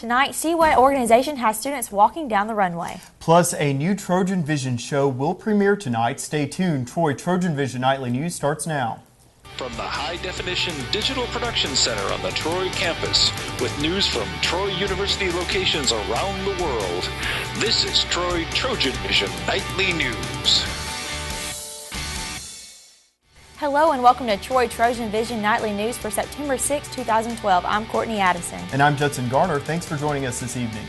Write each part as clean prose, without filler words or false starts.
Tonight, see what organization has students walking down the runway. Plus, a new Trojan Vision show will premiere tonight. Stay tuned. Troy, Trojan Vision Nightly News starts now. From the high-definition digital production center on the Troy campus, with news from Troy University locations around the world, this is Troy Trojan Vision Nightly News. Hello and welcome to Troy Trojan Vision Nightly News for September 6, 2012. I'm Courtney Addison. And I'm Judson Garner. Thanks for joining us this evening.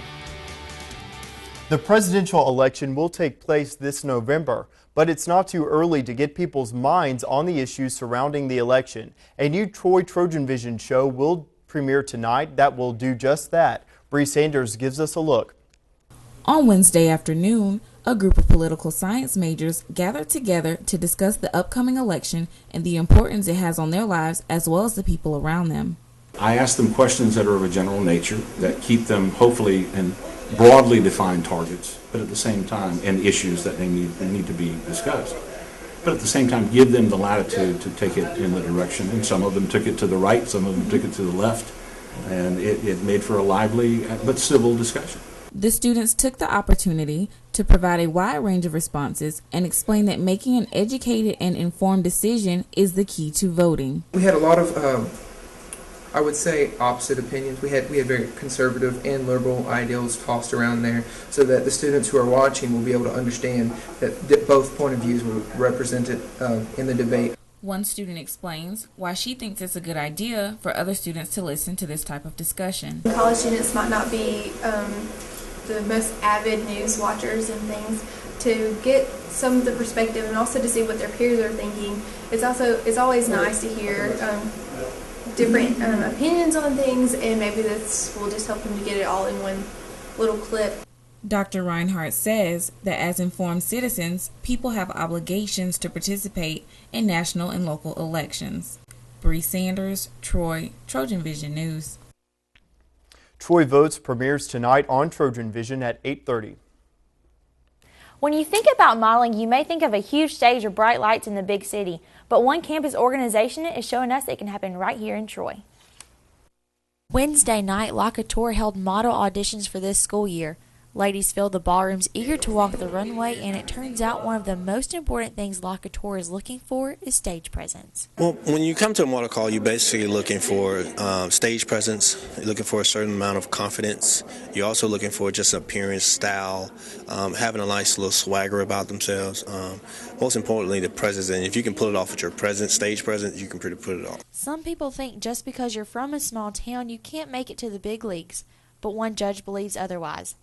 The presidential election will take place this November, but it's not too early to get people's minds on the issues surrounding the election. A new Troy Trojan Vision show will premiere tonight that will do just that. Bree Sanders gives us a look. On Wednesday afternoon, a group of political science majors gathered together to discuss the upcoming election and the importance it has on their lives as well as the people around them. I asked them questions that are of a general nature that keep them hopefully in broadly defined targets, but at the same time, and issues that they need to be discussed. But at the same time, give them the latitude to take it in the direction. And some of them took it to the right, some of them took it to the left, and it made for a lively but civil discussion. The students took the opportunity to provide a wide range of responses and explain that making an educated and informed decision is the key to voting. We had a lot of, I would say, opposite opinions. We had very conservative and liberal ideals tossed around there, so that the students who are watching will be able to understand that both point of views were represented in the debate. One student explains why she thinks it's a good idea for other students to listen to this type of discussion. College students might not be the most avid news watchers and things. To get some of the perspective and also to see what their peers are thinking, it's always nice to hear different opinions on things, and maybe this will just help them to get it all in one little clip. Dr. Reinhardt says that as informed citizens, people have obligations to participate in national and local elections. Bree Sanders, Troy, Trojan Vision News. Troy Votes premieres tonight on Trojan Vision at 8:30. When you think about modeling, you may think of a huge stage or bright lights in the big city, but one campus organization is showing us it can happen right here in Troy. Wednesday night, La Couture held model auditions for this school year. Ladies filled the ballrooms eager to walk the runway, and it turns out one of the most important things La Couture is looking for is stage presence. Well, when you come to a model call, you're basically looking for stage presence. You're looking for a certain amount of confidence. You're also looking for just appearance, style, having a nice little swagger about themselves. Most importantly, the presence. And if you can pull it off with your presence, stage presence, you can pretty put it off. Some people think just because you're from a small town, you can't make it to the big leagues, but one judge believes otherwise.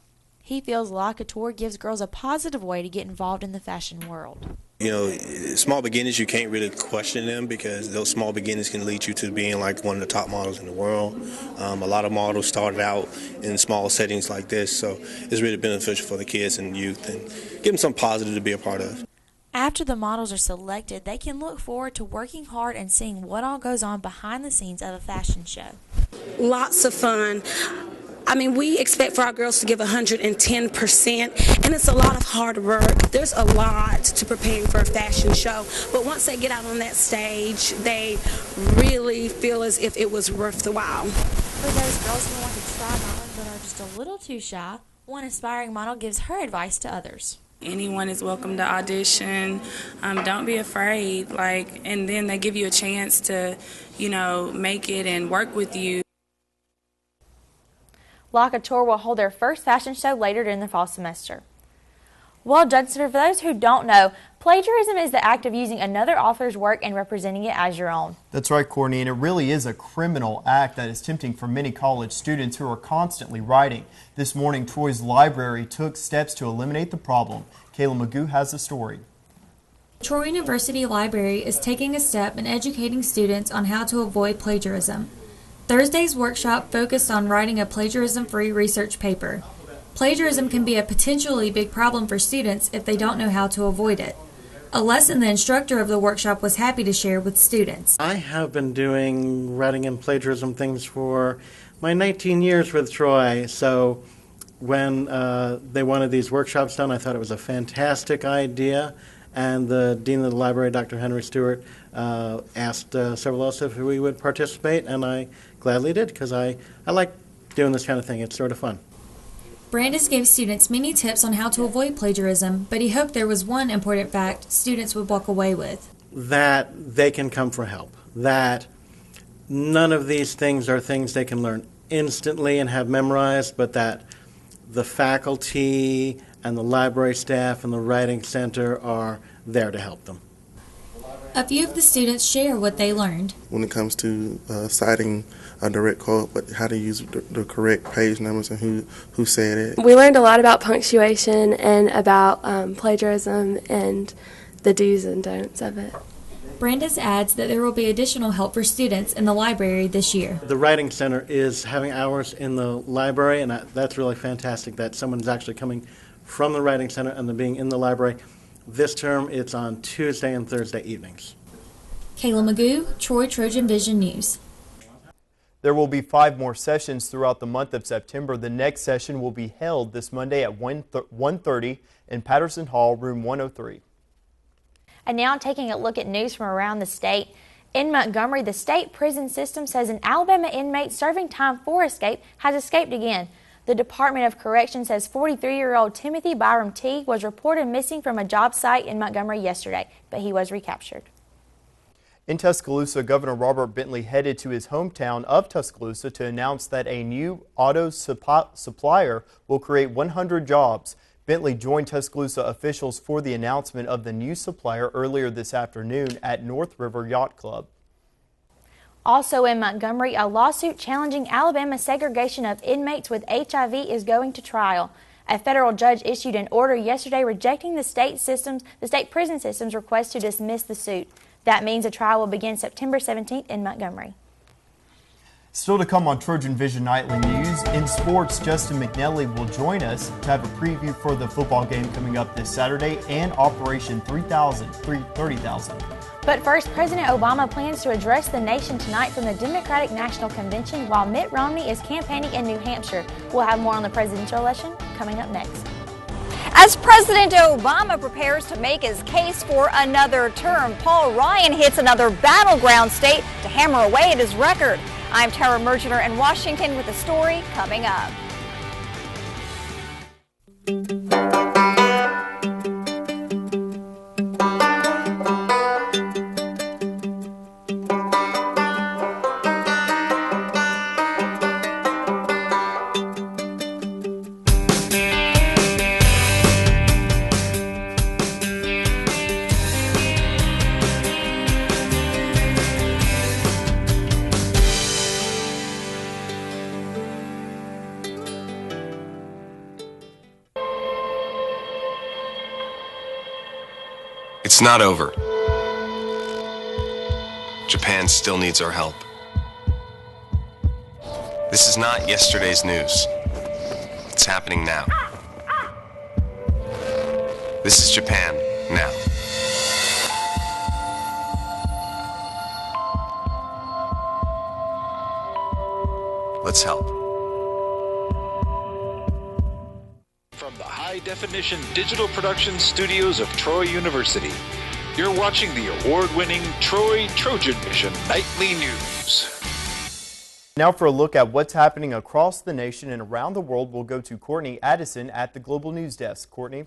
He feels La Couture gives girls a positive way to get involved in the fashion world. You know, small beginnings, you can't really question them because those small beginnings can lead you to being like one of the top models in the world. A lot of models started out in small settings like this, so it's really beneficial for the kids and youth and give them something positive to be a part of. After the models are selected, they can look forward to working hard and seeing what all goes on behind the scenes of a fashion show. Lots of fun. I mean, we expect for our girls to give 110%, and it's a lot of hard work. There's a lot to preparing for a fashion show, but once they get out on that stage, they really feel as if it was worth the while. For those girls who want to try modeling but are just a little too shy, one aspiring model gives her advice to others. Anyone is welcome to audition. Don't be afraid. And then they give you a chance to, make it and work with you. La Couture will hold their first fashion show later during the fall semester. Well, Judson, for those who don't know, plagiarism is the act of using another author's work and representing it as your own. That's right, Courtney, and it really is a criminal act that is tempting for many college students who are constantly writing. This morning, Troy's library took steps to eliminate the problem. Kayla Magoo has the story. Troy University Library is taking a step in educating students on how to avoid plagiarism. Thursday's workshop focused on writing a plagiarism-free research paper. Plagiarism can be a potentially big problem for students if they don't know how to avoid it. A lesson the instructor of the workshop was happy to share with students. I have been doing writing and plagiarism things for my 19 years with Troy, so when they wanted these workshops done, I thought it was a fantastic idea. And the dean of the library, Dr. Henry Stewart, asked several of us if we would participate, and I gladly did because I like doing this kind of thing. It's sort of fun. Brandis gave students many tips on how to avoid plagiarism, but he hoped there was one important fact students would walk away with. That they can come for help. That none of these things are things they can learn instantly and have memorized, but that the faculty and the library staff and the writing center are there to help them. A few of the students share what they learned. When it comes to citing a direct quote, but how to use the correct page numbers and who said it. We learned a lot about punctuation and about plagiarism and the do's and don'ts of it. Brandis adds that there will be additional help for students in the library this year. The Writing Center is having hours in the library, and that's really fantastic that someone's actually coming from the Writing Center and being in the library. This term, it's on Tuesday and Thursday evenings. Kayla Magoo, Troy TrojanVision News. There will be 5 more sessions throughout the month of September. The next session will be held this Monday at 1:30 in Patterson Hall, room 103. And now taking a look at news from around the state. In Montgomery, the state prison system says an Alabama inmate serving time for escape has escaped again. The Department of Corrections says 43-year-old Timothy Byram T. was reported missing from a job site in Montgomery yesterday, but he was recaptured. In Tuscaloosa, Governor Robert Bentley headed to his hometown of Tuscaloosa to announce that a new auto supplier will create 100 jobs. Bentley joined Tuscaloosa officials for the announcement of the new supplier earlier this afternoon at North River Yacht Club. Also in Montgomery, a lawsuit challenging Alabama's segregation of inmates with HIV is going to trial. A federal judge issued an order yesterday rejecting the state prison system's request to dismiss the suit. That means a trial will begin September 17th in Montgomery. Still to come on TrojanVision Nightly News. In sports, Justin McNally will join us to have a preview for the football game coming up this Saturday and Operation 30,000. But first, President Obama plans to address the nation tonight from the Democratic National Convention while Mitt Romney is campaigning in New Hampshire. We'll have more on the presidential election coming up next. As President Obama prepares to make his case for another term, Paul Ryan hits another battleground state to hammer away at his record. I'm Tara Mergener in Washington with the story coming up. It's not over. Japan still needs our help. This is not yesterday's news. It's happening now. This is Japan now. Let's help. From the high-definition digital production studios of Troy University, you're watching the award-winning Troy TrojanVision Nightly News. Now for a look at what's happening across the nation and around the world, we'll go to Courtney Addison at the Global News Desk. Courtney.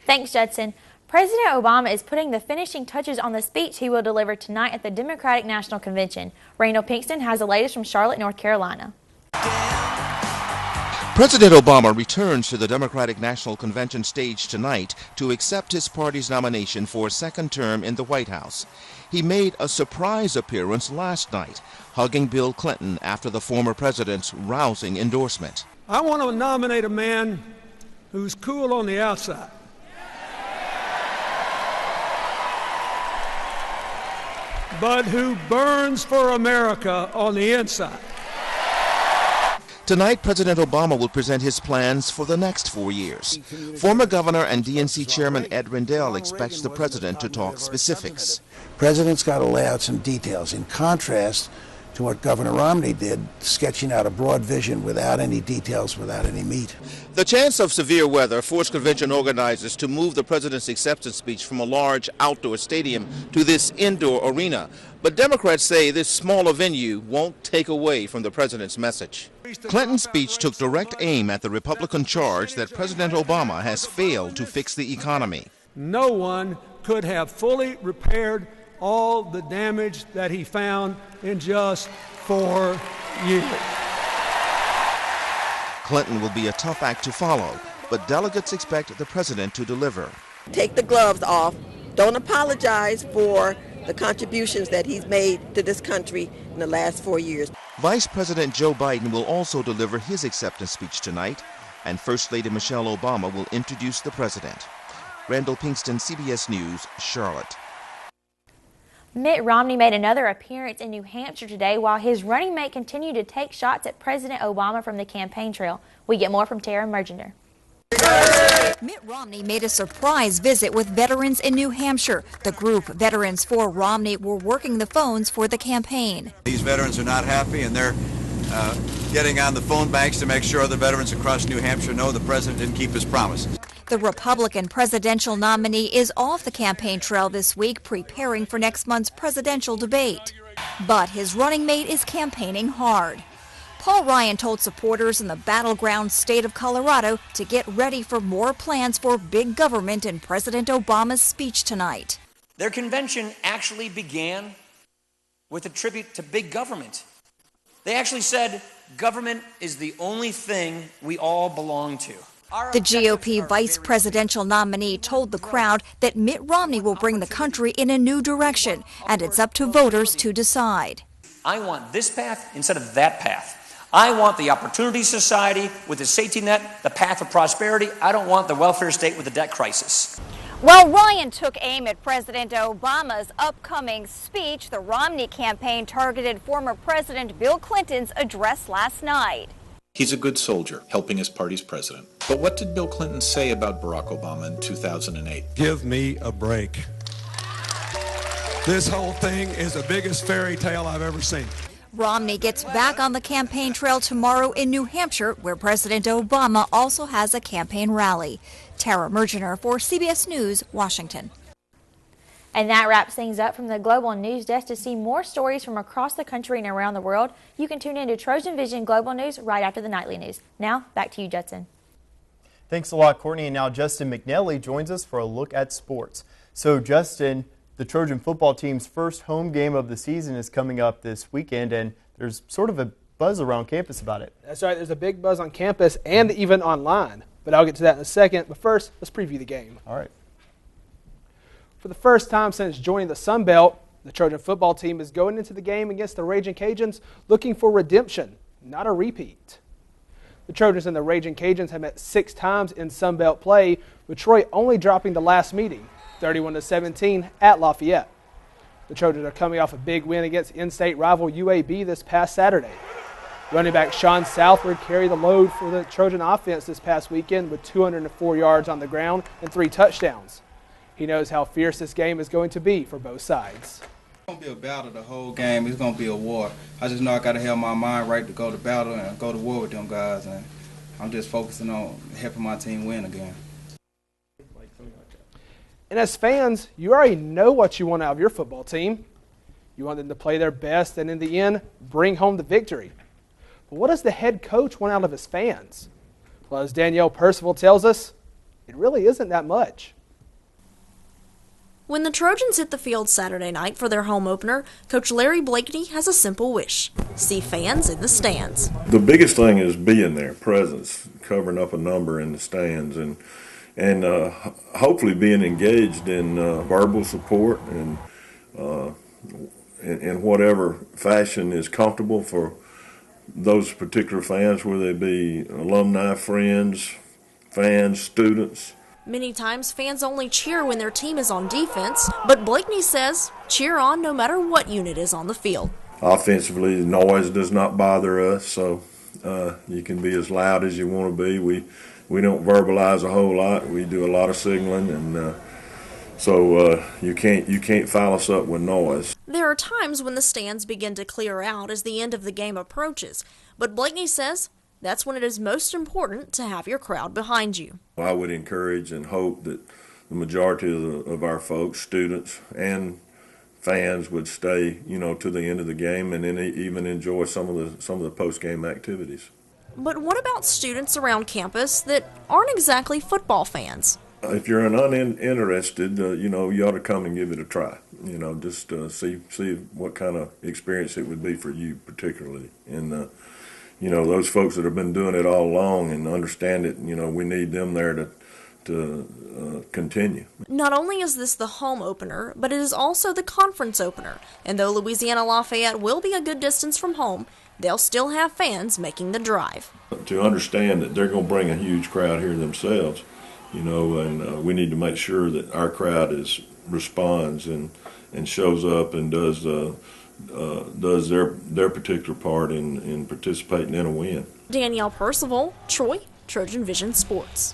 Thanks, Judson. President Obama is putting the finishing touches on the speech he will deliver tonight at the Democratic National Convention. Randall Pinkston has the latest from Charlotte, North Carolina. President Obama returns to the Democratic National Convention stage tonight to accept his party's nomination for a second term in the White House. He made a surprise appearance last night, hugging Bill Clinton after the former president's rousing endorsement. I want to nominate a man who's cool on the outside, but who burns for America on the inside. Tonight, President Obama will present his plans for the next 4 years. Former Governor and DNC Chairman Ed Rendell expects the president to talk specifics. President's got to lay out some details. In contrast to what Governor Romney did, sketching out a broad vision without any details, without any meat. The chance of severe weather forced convention organizers to move the president's acceptance speech from a large outdoor stadium to this indoor arena. But Democrats say this smaller venue won't take away from the president's message. Clinton's speech took direct aim at the Republican charge that President Obama has failed to fix the economy. No one could have fully repaired all the damage that he found in just 4 years. Clinton will be a tough act to follow, but delegates expect the president to deliver. Take the gloves off. Don't apologize for the contributions that he's made to this country in the last 4 years. Vice President Joe Biden will also deliver his acceptance speech tonight, and First Lady Michelle Obama will introduce the president. Randall Pinkston, CBS News, Charlotte. Mitt Romney made another appearance in New Hampshire today while his running mate continued to take shots at President Obama from the campaign trail. We get more from Tara Mergender. Mitt Romney made a surprise visit with veterans in New Hampshire. The group Veterans for Romney were working the phones for the campaign. These veterans are not happy, and they're getting on the phone banks to make sure the veterans across New Hampshire know the president didn't keep his promises. The Republican presidential nominee is off the campaign trail this week, preparing for next month's presidential debate. But his running mate is campaigning hard. Paul Ryan told supporters in the battleground state of Colorado to get ready for more plans for big government in President Obama's speech tonight. Their convention actually began with a tribute to big government. They actually said, government is the only thing we all belong to. The GOP vice presidential nominee told the crowd that Mitt Romney will bring the country in a new direction, and it's up to voters to decide. I want this path instead of that path. I want the opportunity society with the safety net, the path of prosperity. I don't want the welfare state with the debt crisis. While Ryan took aim at President Obama's upcoming speech, the Romney campaign targeted former President Bill Clinton's address last night. He's a good soldier, helping his party's president. But what did Bill Clinton say about Barack Obama in 2008? Give me a break. This whole thing is the biggest fairy tale I've ever seen. Romney gets back on the campaign trail tomorrow in New Hampshire, where President Obama also has a campaign rally. Tara Merginer for CBS News, Washington. And that wraps things up from the Global News Desk. To see more stories from across the country and around the world, you can tune in to Trojan Vision Global News right after the nightly news. Now, back to you, Judson. Thanks a lot, Courtney. And now Justin McNally joins us for a look at sports. So, Justin, the Trojan football team's first home game of the season is coming up this weekend, and there's sort of a buzz around campus about it. That's right. There's a big buzz on campus and even online. But I'll get to that in a second. But first, let's preview the game. All right. For the first time since joining the Sun Belt, the Trojan football team is going into the game against the Ragin' Cajuns looking for redemption, not a repeat. The Trojans and the Ragin' Cajuns have met 6 times in Sun Belt play, with Troy only dropping the last meeting, 31-17 at Lafayette. The Trojans are coming off a big win against in-state rival UAB this past Saturday. Running back Sean Southward carried the load for the Trojan offense this past weekend with 204 yards on the ground and 3 touchdowns. He knows how fierce this game is going to be for both sides. It's going to be a battle the whole game. It's going to be a war. I just know I got to have my mind right to go to battle and go to war with them guys. And I'm just focusing on helping my team win again. And as fans, you already know what you want out of your football team. You want them to play their best and in the end, bring home the victory. But what does the head coach want out of his fans? Well, as Danielle Percival tells us, it really isn't that much. When the Trojans hit the field Saturday night for their home opener, Coach Larry Blakeney has a simple wish: see fans in the stands. The biggest thing is being there, presence, covering up a number in the stands, and hopefully being engaged in verbal support and in whatever fashion is comfortable for those particular fans, whether they be alumni, friends, fans, students. Many times fans only cheer when their team is on defense, but Blakeney says cheer on no matter what unit is on the field. Offensively, noise does not bother us, so you can be as loud as you want to be. We don't verbalize a whole lot. We do a lot of signaling, and so you can't foul us up with noise. There are times when the stands begin to clear out as the end of the game approaches, but Blakeney says that's when it is most important to have your crowd behind you. I would encourage and hope that the majority of our folks, students and fans, would stay, to the end of the game and then even enjoy some of the post-game activities. But what about students around campus that aren't exactly football fans? If you're uninterested, you ought to come and give it a try. Just see what kind of experience it would be for you particularly. And those folks that have been doing it all along and understand it, we need them there to continue. Not only is this the home opener, but it is also the conference opener. And though Louisiana Lafayette will be a good distance from home, they'll still have fans making the drive. To understand that they're going to bring a huge crowd here themselves, and we need to make sure that our crowd responds and shows up and does their particular part in participating in a win. Danielle Percival, Troy, Trojan Vision Sports.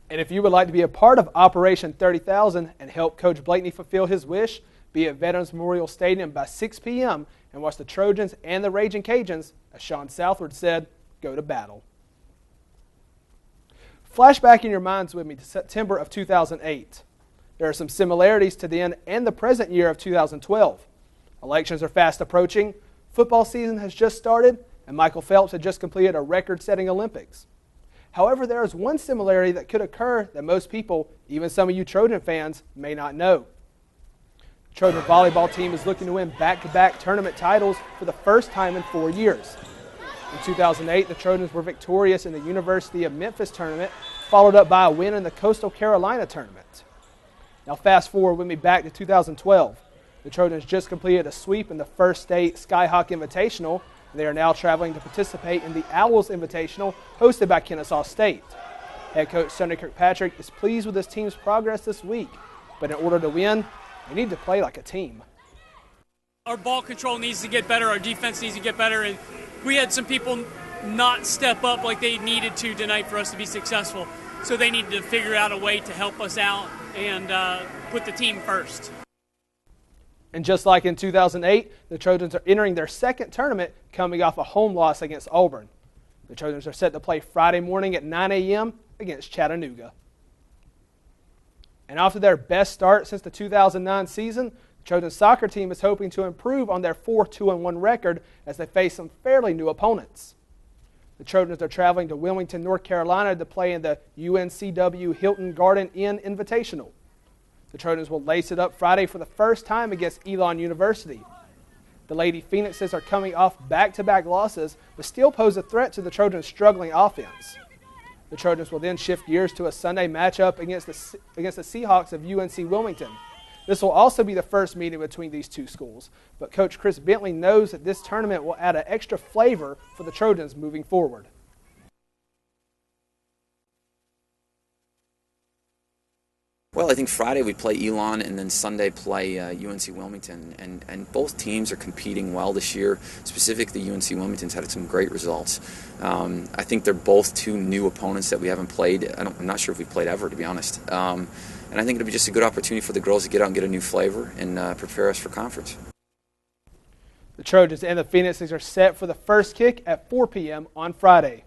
And if you would like to be a part of Operation 30,000 and help Coach Blakeney fulfill his wish, be at Veterans Memorial Stadium by 6 p.m. and watch the Trojans and the Raging Cajuns, as Sean Southward said, go to battle. Flashback in your minds with me to September of 2008. There are some similarities to the end and the present year of 2012. Elections are fast approaching, football season has just started, and Michael Phelps had just completed a record-setting Olympics. However, there is one similarity that could occur that most people, even some of you Trojan fans, may not know. The Trojan volleyball team is looking to win back-to-back tournament titles for the first time in 4 years. In 2008, the Trojans were victorious in the University of Memphis tournament, followed up by a win in the Coastal Carolina tournament. Now fast forward with me back to 2012. The Trojans just completed a sweep in the First State Skyhawk Invitational. They are now traveling to participate in the Owls Invitational hosted by Kennesaw State. Head coach Sonny Kirkpatrick is pleased with his team's progress this week, but in order to win, they need to play like a team. Our ball control needs to get better, our defense needs to get better, and we had some people not step up like they needed to tonight for us to be successful. So they need to figure out a way to help us out and put the team first. And just like in 2008, the Trojans are entering their second tournament coming off a home loss against Auburn. The Trojans are set to play Friday morning at 9 a.m. against Chattanooga. And after their best start since the 2009 season, the Trojan soccer team is hoping to improve on their 4-2-1 record as they face some fairly new opponents. The Trojans are traveling to Wilmington, North Carolina to play in the UNCW Hilton Garden Inn Invitational. The Trojans will lace it up Friday for the first time against Elon University. The Lady Phoenixes are coming off back-to-back losses, but still pose a threat to the Trojans' struggling offense. The Trojans will then shift gears to a Sunday matchup against the Seahawks of UNC Wilmington. This will also be the first meeting between these two schools, but Coach Chris Bentley knows that this tournament will add an extra flavor for the Trojans moving forward. Well, I think Friday we play Elon and then Sunday play UNC Wilmington, and both teams are competing well this year. Specifically, UNC Wilmington's had some great results. I think they're both two new opponents that we haven't played. I'm not sure if we played ever, to be honest. And I think it'll be just a good opportunity for the girls to get out and get a new flavor and prepare us for conference. The Trojans and the Phoenixes are set for the first kick at 4 p.m. on Friday.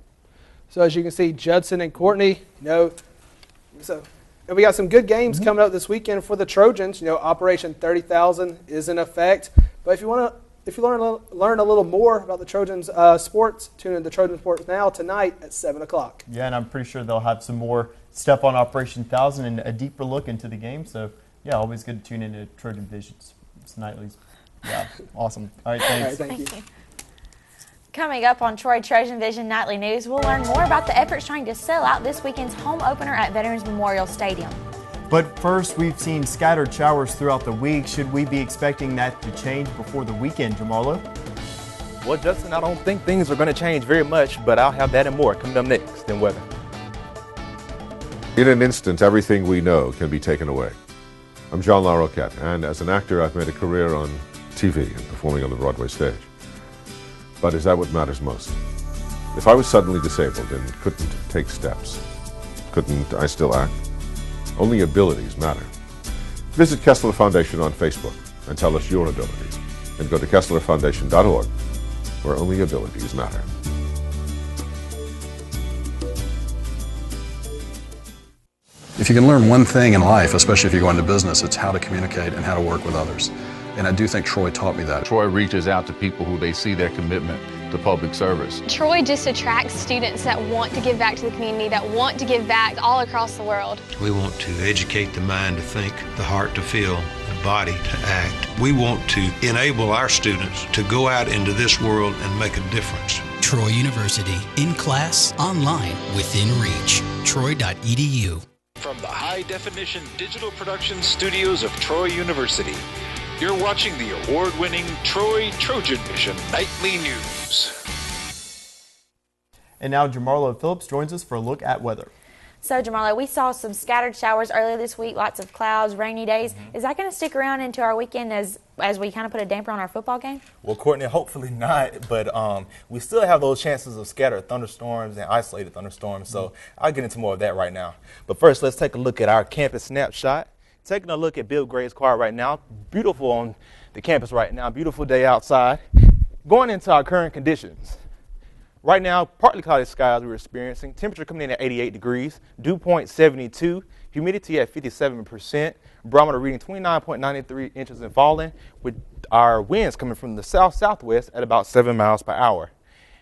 So as you can see, Judson and Courtney, we got some good games coming up this weekend for the Trojans. Operation 30,000 is in effect. But if you learn a little more about the Trojans sports, tune in to Trojan Sports Now tonight at 7 o'clock. Yeah, and I'm pretty sure they'll have some more stuff on Operation 1000 and a deeper look into the game. So, yeah, always good to tune into Trojan Vision's Nightly's. Yeah, awesome. All right, thanks. All right, thank you. Coming up on Troy Trojan Vision Nightly News, we'll learn more about the efforts trying to sell out this weekend's home opener at Veterans Memorial Stadium. But first, we've seen scattered showers throughout the week. Should we be expecting that to change before the weekend, Jamarlo? Well, Justin, I don't think things are going to change very much, but I'll have that and more coming up next in weather. In an instant, everything we know can be taken away. I'm John LaRoquette, and as an actor, I've made a career on TV and performing on the Broadway stage. But is that what matters most? If I was suddenly disabled and couldn't take steps, couldn't I still act? Only abilities matter. Visit Kessler Foundation on Facebook. and tell us your abilities. And go to KesslerFoundation.org, where only abilities matter. If you can learn one thing in life, especially if you go into business, it's how to communicate and how to work with others. And I do think Troy taught me that. Troy reaches out to people who they see their commitment to public service. Troy just attracts students that want to give back to the community, that want to give back all across the world. We want to educate the mind to think, the heart to feel, the body to act. We want to enable our students to go out into this world and make a difference. Troy University, in class, online, within reach. Troy.edu. From the high-definition digital production studios of Troy University, you're watching the award-winning TrojanVision Nightly News. And now Jamarlo Phillips joins us for a look at weather. So, Jamarlo, we saw some scattered showers earlier this week, lots of clouds, rainy days. Is that going to stick around into our weekend as we kind of put a damper on our football game? Well, Courtney, hopefully not, but we still have those chances of scattered thunderstorms and isolated thunderstorms, so I'll get into more of that right now. But first, let's take a look at our campus snapshot. Taking a look at Bill Gray's car right now. Beautiful on the campus right now. Beautiful day outside. Going into our current conditions. Right now, partly cloudy skies we're experiencing. Temperature coming in at 88 degrees. Dew point 72. Humidity at 57%. Barometer reading 29.93 inches and falling, with our winds coming from the south-southwest at about 7 miles per hour.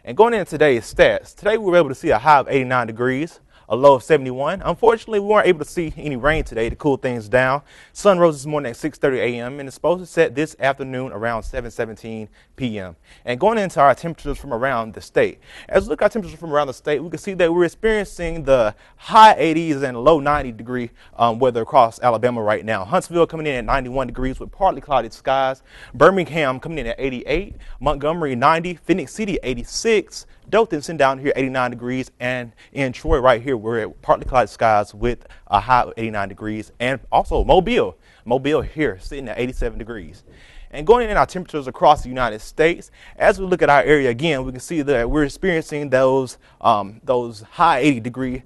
And going into today's stats, today we were able to see a high of 89 degrees, a low of 71. Unfortunately, we weren't able to see any rain today to cool things down. Sun rose this morning at 6:30 a.m. and is supposed to set this afternoon around 7:17 p.m. And going into our temperatures from around the state. As we look at our temperatures from around the state, we can see that we're experiencing the high 80s and low 90 degree weather across Alabama right now. Huntsville coming in at 91 degrees with partly cloudy skies. Birmingham coming in at 88. Montgomery 90. Phoenix City 86. Dothan sitting down here 89 degrees, and in Troy right here we're at partly cloudy skies with a high of 89 degrees, and also Mobile here sitting at 87 degrees. And going in our temperatures across the United States, as we look at our area again, we can see that we're experiencing those high 80 degree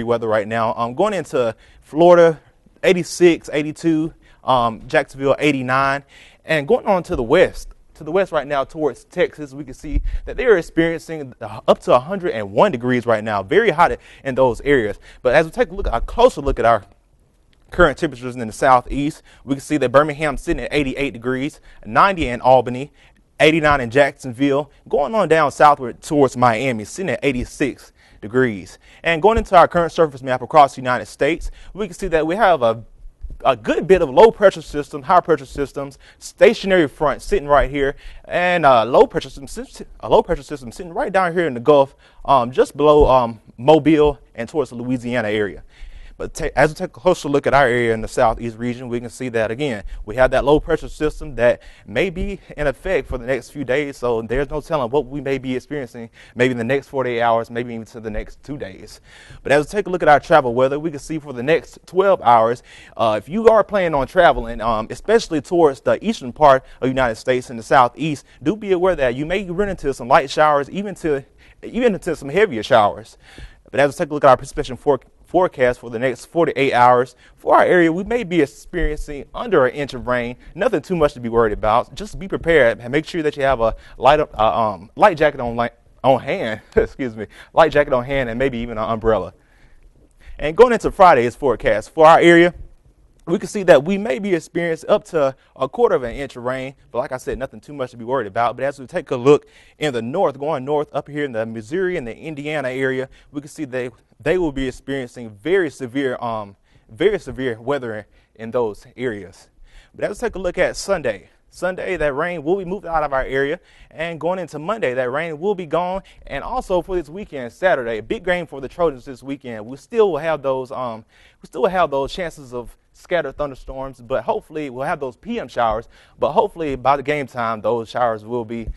weather right now. Going into Florida, 86, 82, Jacksonville 89, and going on to the west right now towards Texas, we can see that they are experiencing up to 101 degrees right now, very hot in those areas. But as we take a closer look at our current temperatures in the southeast, we can see that Birmingham sitting at 88 degrees, 90 in Albany, 89 in Jacksonville, going on down southward towards Miami, sitting at 86 degrees. And going into our current surface map across the United States, we can see that we have a good bit of low pressure systems, high pressure systems, stationary front sitting right here, and a low pressure system sitting right down here in the Gulf, just below Mobile and towards the Louisiana area. But as we take a closer look at our area in the southeast region, we can see that again we have that low pressure system that may be in effect for the next few days. So there's no telling what we may be experiencing maybe in the next 48 hours, maybe even to the next 2 days. But as we take a look at our travel weather, we can see for the next 12 hours, if you are planning on traveling, especially towards the eastern part of the United States and the southeast, do be aware that you may run into some light showers, even into some heavier showers. But as we take a look at our precipitation forecast for the next 48 hours for our area, we may be experiencing under an inch of rain. Nothing too much to be worried about. Just be prepared and make sure that you have a light jacket on hand. Excuse me, light jacket on hand, and maybe even an umbrella. And going into Friday's forecast for our area, we can see that we may be experiencing up to a quarter of an inch of rain, but like I said, nothing too much to be worried about. But as we take a look in the north, going north up here in the Missouri and the Indiana area, we can see they will be experiencing very severe weather in those areas. But as we take a look at Sunday, that rain will be moved out of our area, and going into Monday, that rain will be gone. And also for this weekend, Saturday, a big game for the Trojans this weekend. We still will have those chances of scattered thunderstorms, but hopefully we'll have those PM showers. But hopefully by the game time, those showers will be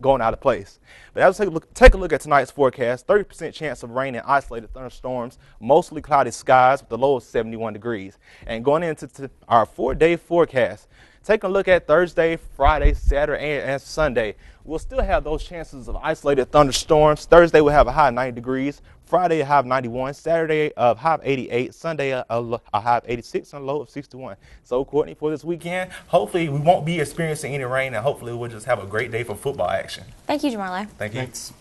going out of place. But as we take a look at tonight's forecast, 30% chance of rain and isolated thunderstorms, mostly cloudy skies with a low of 71 degrees. And going into our 4-day forecast, Taking a look at Thursday, Friday, Saturday, and Sunday, we'll still have those chances of isolated thunderstorms. Thursday we'll have a high of 90 degrees. Friday a high of 91. Saturday a high of 88. Sunday a high of 86 and a low of 61. So, Courtney, for this weekend, hopefully we won't be experiencing any rain, and hopefully we'll just have a great day for football action. Thank you, Jamarlo. Thank you. Thanks.